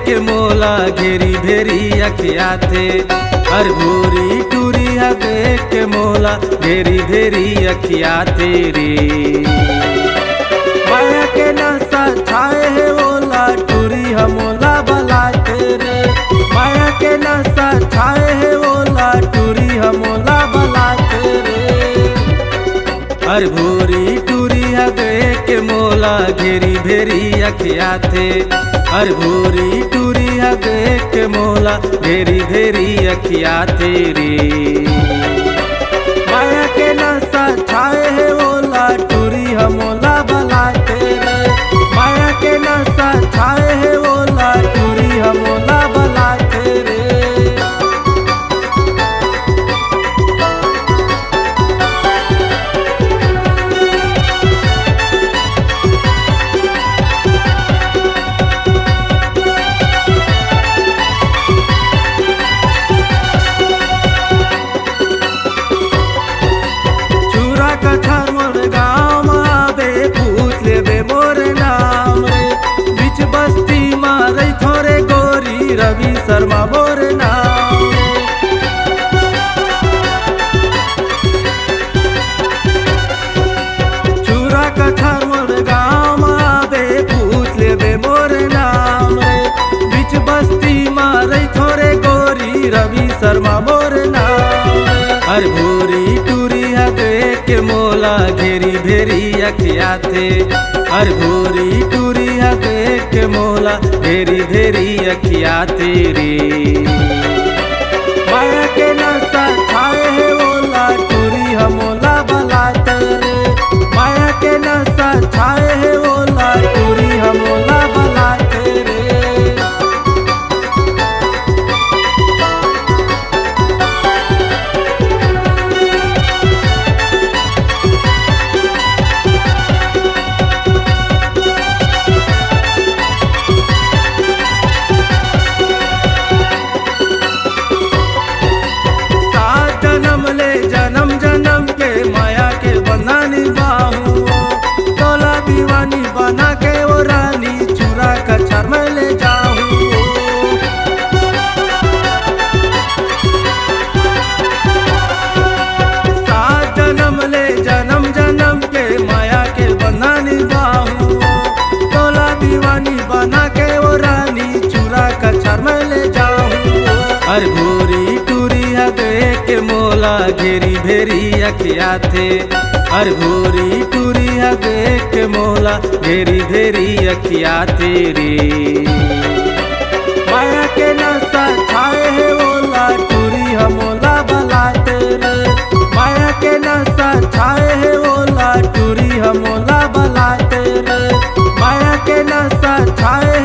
के मोला घेरी भेरी अखिया थे। हर भूरी टूरिया देख के मोला घेरी भेरी अखिया तेरी। माया के नशा छाए है ओला टूरी हमोला बला तेरे। माया के नशा छाए है ओला टूरी हमोला बला तेरे। हर भूरी टूरिया देख के मोला घेरी भेरी अखिया थे। हर भूरी टूरिया देख के मोला घेरी भेरी अखिया तेरी। माया के नशा छाए है ओला टूरी हमोला बला तेरे। माया के नशा छाए है ओला टूरी हमोला बला तेरे। कछार मोर गाँव आबे पूछ लेबे मोर नाम रे। बीच बस्ती मारे थोरे गोरी रवि शर्मा मोर नाम रे। चूरा कछार मोर गाँव आबे पूछ लेबे मोर नाम रे। बीच बस्ती मारे थोरे गोरी रवि शर्मा मोर नाम रे। हर भूरी टूरिया देख के मोला घेरी भेरी अखिया थे। हर भूरी टूरिया देख के मोला घेरी भेरी अखिया तेरी। माया के नशा छाए है ओला टूरी हमोला बला तेरे। माया के नशा छाए है ओला टूरी हमोला बला तेरे। जन्म जन्म के माया के बंधा निभाऊं। तोला दीवानी बना के वो रानी चूरा कछार में ले जाऊं। सात जन्म ले जन्म जन्म के माया के बंधा निभाऊं। तोला दीवानी बना के वो रानी चूरा कछार में ले जाऊं। हर भूरी टूरिया देख के मोला घेरी भेरी अखिया थे। हर भूरी टूरिया देख के मोला घेरी भेरी अखिया तेरी। माया के नशा छाए है ओला टूरी हमोला बला तेरे। माया के नशा छाए है ओला टूरी हमोला बला तेरे। माया के नशा छाए